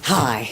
Hi.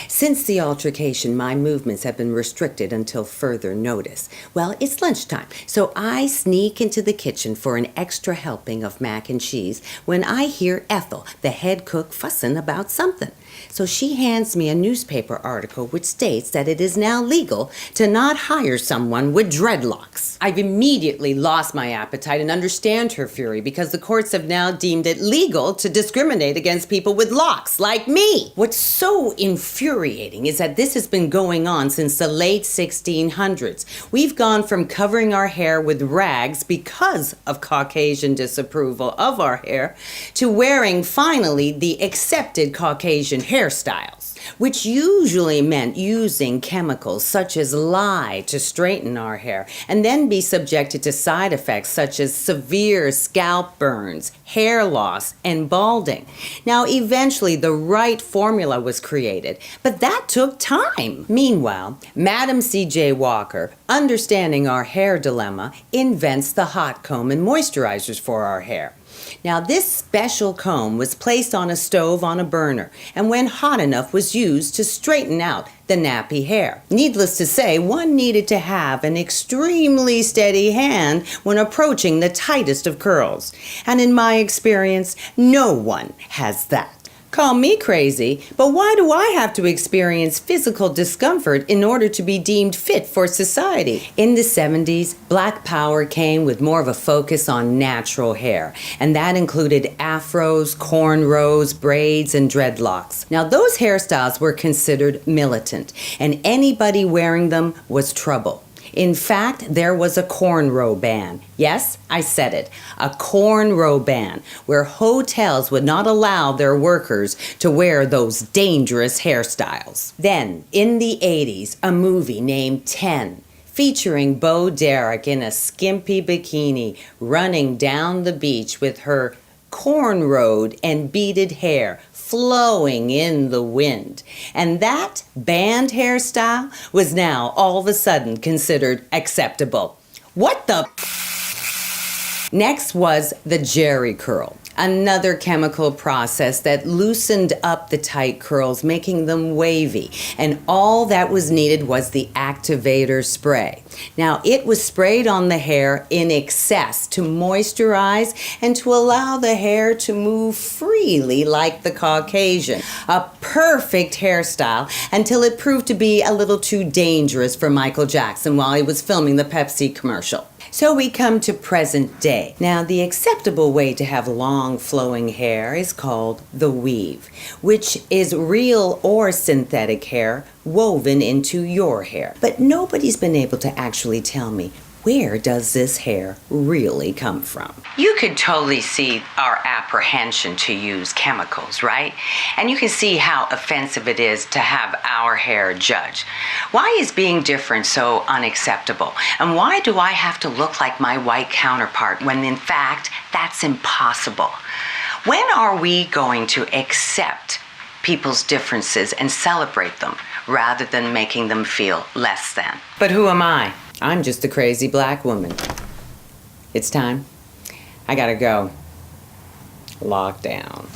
Since the altercation, my movements have been restricted until further notice. Well, it's lunchtime, so I sneak into the kitchen for an extra helping of mac and cheese when I hear Ethel, the head cook, fussing about something. So she hands me a newspaper article which states that it is now legal to not hire someone with dreadlocks. I've immediately lost my appetite and understand her fury because the courts have now deemed it legal to discriminate against people with locks like me. What's so infuriating is that this has been going on since the late 1600s. We've gone from covering our hair with rags because of Caucasian disapproval of our hair to wearing finally the accepted Caucasian hairstyles, which usually meant using chemicals such as lye to straighten our hair and then be subjected to side effects such as severe scalp burns, hair loss, and balding. Now, eventually, the right formula was created, but that took time. Meanwhile, Madam C.J. Walker, understanding our hair dilemma, invents the hot comb and moisturizers for our hair. Now, this special comb was placed on a stove on a burner, and when hot enough was used to straighten out the nappy hair. Needless to say, one needed to have an extremely steady hand when approaching the tightest of curls. And in my experience, no one has that. Call me crazy, but why do I have to experience physical discomfort in order to be deemed fit for society? In the 70s, Black Power came with more of a focus on natural hair, and that included afros, cornrows, braids, and dreadlocks. Now, those hairstyles were considered militant, and anybody wearing them was trouble. In fact, there was a cornrow ban. Yes, I said it, a cornrow ban, where hotels would not allow their workers to wear those dangerous hairstyles. Then, in the 80s, a movie named 10, featuring Bo Derek in a skimpy bikini running down the beach with her cornrowed and beaded hair flowing in the wind. And that band hairstyle was now all of a sudden considered acceptable. What the? Next was the Jerry curl, another chemical process that loosened up the tight curls, making them wavy. And all that was needed was the activator spray. Now, it was sprayed on the hair in excess to moisturize and to allow the hair to move freely like the Caucasian. A perfect hairstyle until it proved to be a little too dangerous for Michael Jackson while he was filming the Pepsi commercial. So we come to present day. Now, the acceptable way to have long flowing hair is called the weave, which is real or synthetic hair woven into your hair. But nobody's been able to actually tell me, where does this hair really come from? You could totally see our apprehension to use chemicals, right? And you can see how offensive it is to have our hair judged. Why is being different so unacceptable? And why do I have to look like my white counterpart when in fact that's impossible? When are we going to accept people's differences and celebrate them rather than making them feel less than? But who am I? I'm just a crazy black woman. It's time. I gotta go. Lockdown.